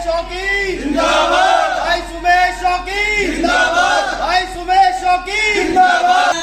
शौकी जिंदाबाद, भाई सुमेश शौकी जिंदाबाद, भाई सुमेश शौकी जिंदाबाद।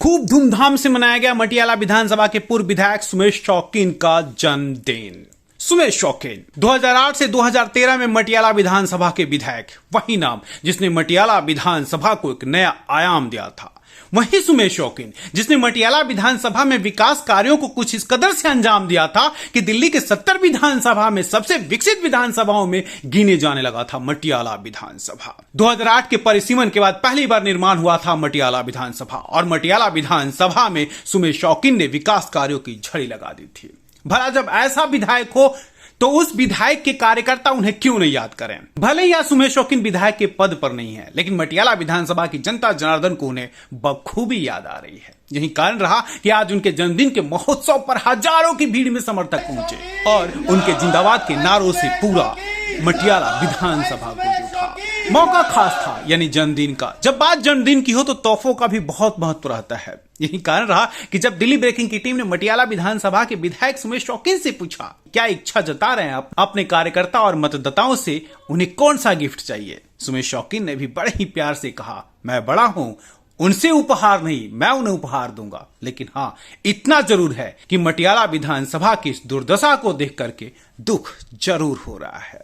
खूब धूमधाम से मनाया गया मटियाला विधानसभा के पूर्व विधायक सुमेश शौकीन का जन्मदिन। सुमेश शौकीन 2008 से 2013 में मटियाला विधानसभा के विधायक, वही नाम जिसने मटियाला विधानसभा को एक नया आयाम दिया था। वही सुमेश शौकीन जिसने मटियाला विधानसभा में विकास कार्यों को कुछ इस कदर से अंजाम दिया था कि दिल्ली के 70 विधानसभा में सबसे विकसित विधानसभाओं में गिने जाने लगा था मटियाला विधानसभा। 2008 के परिसीमन के बाद पहली बार निर्माण हुआ था मटियाला विधानसभा और मटियाला विधानसभा में सुमेश शौकीन ने विकास कार्यों की झड़ी लगा दी थी। भला जब ऐसा विधायक हो तो उस विधायक के कार्यकर्ता उन्हें क्यों नहीं याद करें। भले ही सुमेश शौकीन विधायक के पद पर नहीं है, लेकिन मटियाला विधानसभा की जनता जनार्दन को उन्हें बखूबी याद आ रही है। यही कारण रहा कि आज उनके जन्मदिन के महोत्सव पर हजारों की भीड़ में समर्थक पहुंचे और उनके जिंदाबाद के नारों से पूरा मटियाला विधानसभा गूंज उठा। मौका खास था, यानी जन्मदिन का। जब बात जन्मदिन की हो तो तोहफों का भी बहुत महत्व रहता है। यही कारण रहा कि जब दिल्ली ब्रेकिंग की टीम ने मटियाला विधानसभा के विधायक सुमेश शौकीन से पूछा क्या इच्छा जता रहे हैं आप अपने कार्यकर्ता और मतदाताओं से, उन्हें कौन सा गिफ्ट चाहिए, सुमेश शौकीन ने भी बड़े ही प्यार से कहा, मैं बड़ा हूं, उनसे उपहार नहीं, मैं उन्हें उपहार दूंगा, लेकिन हां इतना जरूर है कि मटियाला विधानसभा की इस दुर्दशा को देख करके दुख जरूर हो रहा है।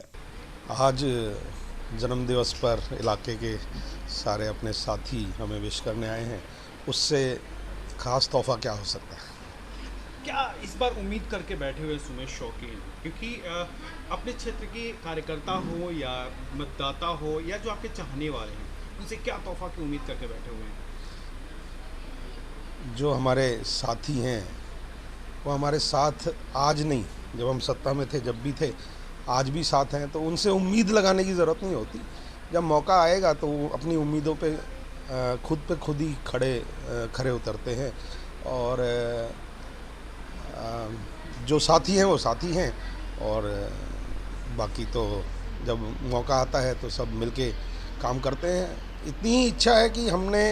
आज जन्मदिवस पर इलाके के सारे अपने साथी हमें विश करने आए हैं, उससे खास तोहफा क्या हो सकता है। क्या इस बार उम्मीद करके बैठे हुए सुमेश शौकीन, क्योंकि अपने क्षेत्र के कार्यकर्ता हो या मतदाता हो या जो आपके चाहने वाले हैं, उनसे क्या तोहफा की उम्मीद करके बैठे हुए हैं। जो हमारे साथी हैं वो हमारे साथ आज नहीं, जब हम सत्ता में थे जब भी थे, आज भी साथ हैं, तो उनसे उम्मीद लगाने की ज़रूरत नहीं होती। जब मौका आएगा तो वो अपनी उम्मीदों पे खुद ही खरे उतरते हैं और जो साथी हैं वो साथी हैं और बाकी तो जब मौका आता है तो सब मिलके काम करते हैं। इतनी ही इच्छा है कि हमने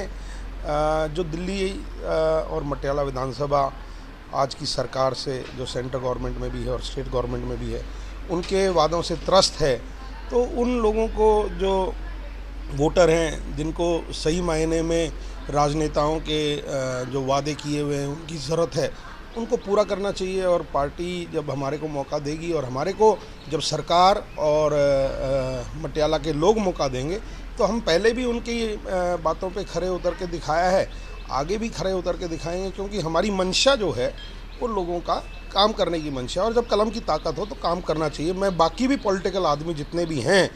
जो दिल्ली और मटियाला विधानसभा आज की सरकार से, जो सेंट्रल गवर्नमेंट में भी है और स्टेट गवर्नमेंट में भी है, उनके वादों से त्रस्त है, तो उन लोगों को जो वोटर हैं, जिनको सही मायने में राजनेताओं के जो वादे किए हुए हैं उनकी ज़रूरत है, उनको पूरा करना चाहिए। और पार्टी जब हमारे को मौका देगी और हमारे को जब सरकार और मटियाला के लोग मौका देंगे तो हम पहले भी उनकी बातों पे खरे उतर के दिखाया है, आगे भी खरे उतर के दिखाएंगे, क्योंकि हमारी मंशा जो है वो लोगों का काम करने की मंशा है और जब कलम की ताकत हो तो काम करना चाहिए। मैं बाकी भी पॉलिटिकल आदमी जितने भी हैं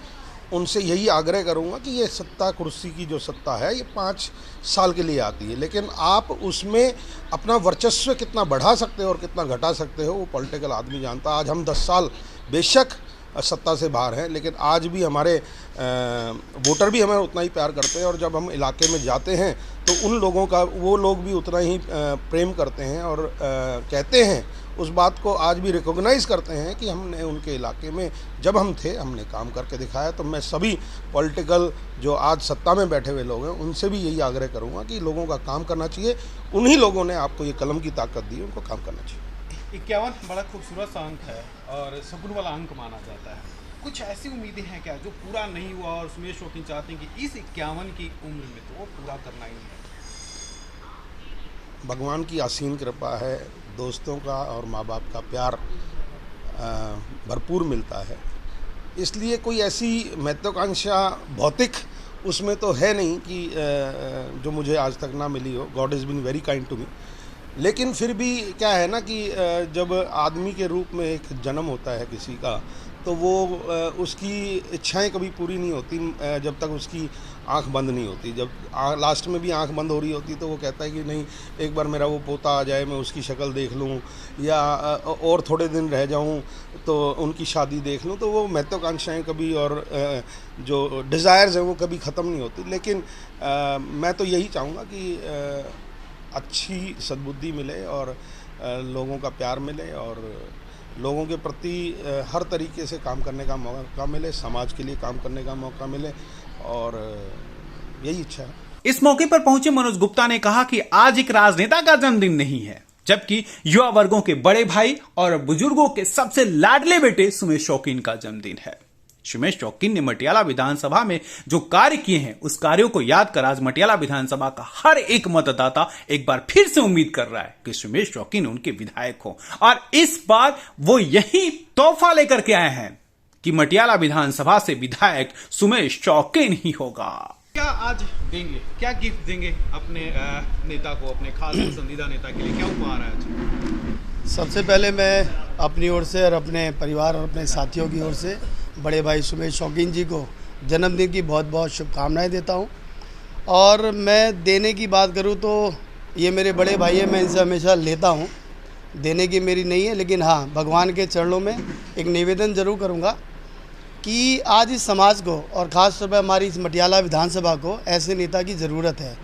उनसे यही आग्रह करूंगा कि ये सत्ता, कुर्सी की जो सत्ता है ये 5 साल के लिए आती है, लेकिन आप उसमें अपना वर्चस्व कितना बढ़ा सकते हो और कितना घटा सकते हो वो पॉलिटिकल आदमी जानता है। आज हम 10 साल बेशक सत्ता से बाहर हैं, लेकिन आज भी हमारे वोटर भी हमें उतना ही प्यार करते हैं और जब हम इलाके में जाते हैं तो उन लोगों का वो लोग भी उतना ही प्रेम करते हैं और कहते हैं, उस बात को आज भी रिकॉग्नाइज़ करते हैं कि हमने उनके इलाके में जब हम थे हमने काम करके दिखाया। तो मैं सभी पॉलिटिकल जो आज सत्ता में बैठे हुए लोग हैं उनसे भी यही आग्रह करूंगा कि लोगों का काम करना चाहिए। उन्हीं लोगों ने आपको ये कलम की ताकत दी, उनको काम करना चाहिए। 51 बड़ा खूबसूरत सा अंक है और सगुन वाला अंक माना जाता है। कुछ ऐसी उम्मीदें हैं क्या जो पूरा नहीं हुआ और सुमेश शौकीन चाहते हैं कि इस 51 की उम्र में तो वो पूरा करना ही है। भगवान की असीम कृपा है, दोस्तों का और माँ बाप का प्यार भरपूर मिलता है, इसलिए कोई ऐसी महत्वाकांक्षा भौतिक उसमें तो है नहीं कि जो मुझे आज तक ना मिली हो। God is been very kind to me. लेकिन फिर भी क्या है ना कि जब आदमी के रूप में एक जन्म होता है किसी का, तो वो उसकी इच्छाएं कभी पूरी नहीं होती जब तक उसकी आंख बंद नहीं होती। जब लास्ट में भी आंख बंद हो रही होती तो वो कहता है कि नहीं, एक बार मेरा वो पोता आ जाए, मैं उसकी शक्ल देख लूँ, या और थोड़े दिन रह जाऊँ तो उनकी शादी देख लूँ। तो वो महत्वाकांक्षाएँ कभी और जो डिज़ायर्स हैं वो कभी ख़त्म नहीं होती। लेकिन मैं तो यही चाहूँगा कि अच्छी सद्बुद्धि मिले और लोगों का प्यार मिले और लोगों के प्रति हर तरीके से काम करने का मौका मिले, समाज के लिए काम करने का मौका मिले और यही इच्छा है। इस मौके पर पहुंचे मनोज गुप्ता ने कहा कि आज एक राजनेता का जन्मदिन नहीं है, जबकि युवा वर्गों के बड़े भाई और बुजुर्गों के सबसे लाडले बेटे सुमेश शौकीन का जन्मदिन है। सुमेश शौकीन ने मटियाला विधानसभा में जो कार्य किए हैं उस कार्यों को याद कर आज मटियाला विधानसभा का हर एक मतदाता एक बार फिर से उम्मीद कर रहा है कि सुमेश शौकीन उनके विधायक हो और इस बार वो यही तोहफा लेकर के आए हैं कि मटियाला विधानसभा से विधायक सुमेश शौकीन ही होगा। क्या आज देंगे, क्या गिफ्ट देंगे अपने नेता को, अपने खास पसंदीदा नेता के लिए, क्या उपहार है आज? सबसे पहले मैं अपनी ओर से और अपने परिवार और अपने साथियों की ओर से बड़े भाई सुमेश शौकीन जी को जन्मदिन की बहुत बहुत शुभकामनाएं देता हूं। और मैं देने की बात करूं तो ये मेरे बड़े भाई हैं, मैं इनसे हमेशा लेता हूं, देने की मेरी नहीं है, लेकिन हाँ भगवान के चरणों में एक निवेदन ज़रूर करूंगा कि आज इस समाज को और ख़ास तौर पर हमारी इस मटियाला विधानसभा को ऐसे नेता की ज़रूरत है,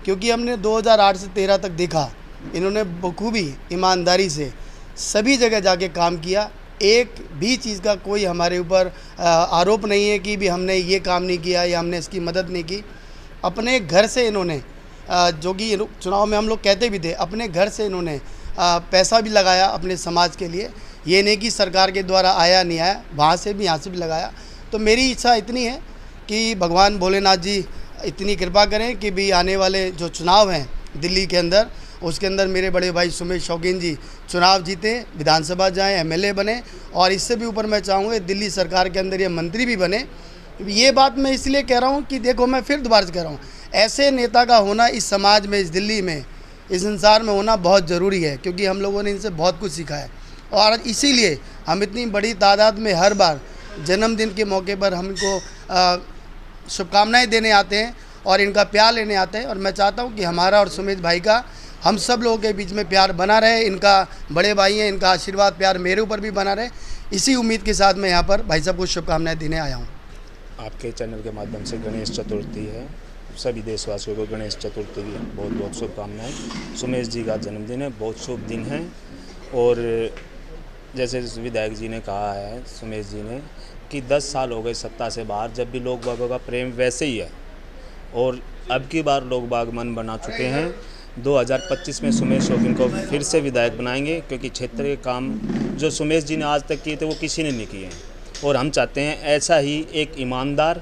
क्योंकि हमने 2008 से 13 तक देखा इन्होंने बखूबी ईमानदारी से सभी जगह जाके काम किया। एक भी चीज़ का कोई हमारे ऊपर आरोप नहीं है कि भी हमने ये काम नहीं किया या हमने इसकी मदद नहीं की। अपने घर से इन्होंने जो कि चुनाव में हम लोग कहते भी थे, अपने घर से इन्होंने पैसा भी लगाया अपने समाज के लिए। ये नहीं कि सरकार के द्वारा आया नहीं आया, वहाँ से भी यहाँ से भी लगाया। तो मेरी इच्छा इतनी है कि भगवान भोलेनाथ जी इतनी कृपा करें कि भी आने वाले जो चुनाव हैं दिल्ली के अंदर, उसके अंदर मेरे बड़े भाई सुमेश शौकीन जी चुनाव जीते, विधानसभा जाएं, एमएलए बने और इससे भी ऊपर मैं चाहूँगा दिल्ली सरकार के अंदर ये मंत्री भी बने। ये बात मैं इसलिए कह रहा हूँ कि देखो, मैं फिर दोबारा से कह रहा हूँ, ऐसे नेता का होना इस समाज में, इस दिल्ली में, इस संसार में होना बहुत ज़रूरी है, क्योंकि हम लोगों ने इनसे बहुत कुछ सीखा है। और इसीलिए हम इतनी बड़ी तादाद में हर बार जन्मदिन के मौके पर हमको शुभकामनाएं देने आते हैं और इनका प्यार लेने आते हैं। और मैं चाहता हूं कि हमारा और सुमेश भाई का, हम सब लोगों के बीच में प्यार बना रहे। इनका बड़े भाई हैं, इनका आशीर्वाद प्यार मेरे ऊपर भी बना रहे। इसी उम्मीद के साथ मैं यहाँ पर भाई साहब को शुभकामनाएं देने आया हूँ। आपके चैनल के माध्यम से गणेश चतुर्थी है, सभी देशवासियों को गणेश चतुर्थी की बहुत बहुत शुभकामनाएं। सुमेश जी का जन्मदिन है, बहुत शुभ दिन है। और जैसे विधायक जी ने कहा है, सुमेश जी ने, कि 10 साल हो गए सत्ता से बाहर, जब भी लोग बागों का प्रेम वैसे ही है और अब की बार लोग बाग मन बना चुके हैं। 2025 में सुमेश शौकीन को फिर से विधायक बनाएंगे, क्योंकि क्षेत्र के काम जो सुमेश जी ने आज तक किए थे वो किसी ने नहीं किए हैं और हम चाहते हैं ऐसा ही एक ईमानदार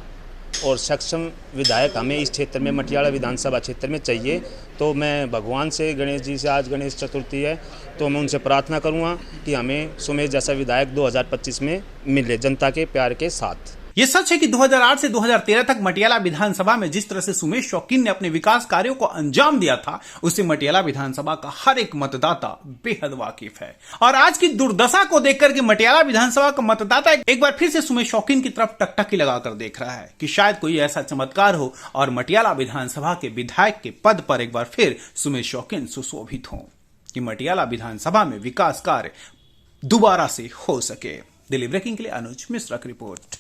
और सक्षम विधायक हमें इस क्षेत्र में, मटियाला विधानसभा क्षेत्र में चाहिए। तो मैं भगवान से, गणेश जी से, आज गणेश चतुर्थी है तो मैं उनसे प्रार्थना करूंगा कि हमें सुमेश जैसा विधायक 2025 में मिले, जनता के प्यार के साथ। ये सच है कि 2008 से 2013 तक मटियाला विधानसभा में जिस तरह से सुमेश शौकीन ने अपने विकास कार्यों को अंजाम दिया था, उससे मटियाला विधानसभा का हर एक मतदाता बेहद वाकिफ है। और आज की दुर्दशा को देखकर के मटियाला विधानसभा का मतदाता एक बार फिर से सुमेश शौकीन की तरफ टकटकी लगाकर देख रहा है कि शायद कोई ऐसा चमत्कार हो और मटियाला विधानसभा के विधायक के पद पर एक बार फिर सुमेश शौकीन सुशोभित हो, कि मटियाला विधानसभा में विकास कार्य दोबारा से हो सके। दिल्ली ब्रेकिंग के लिए अनुज मिश्रा की रिपोर्ट।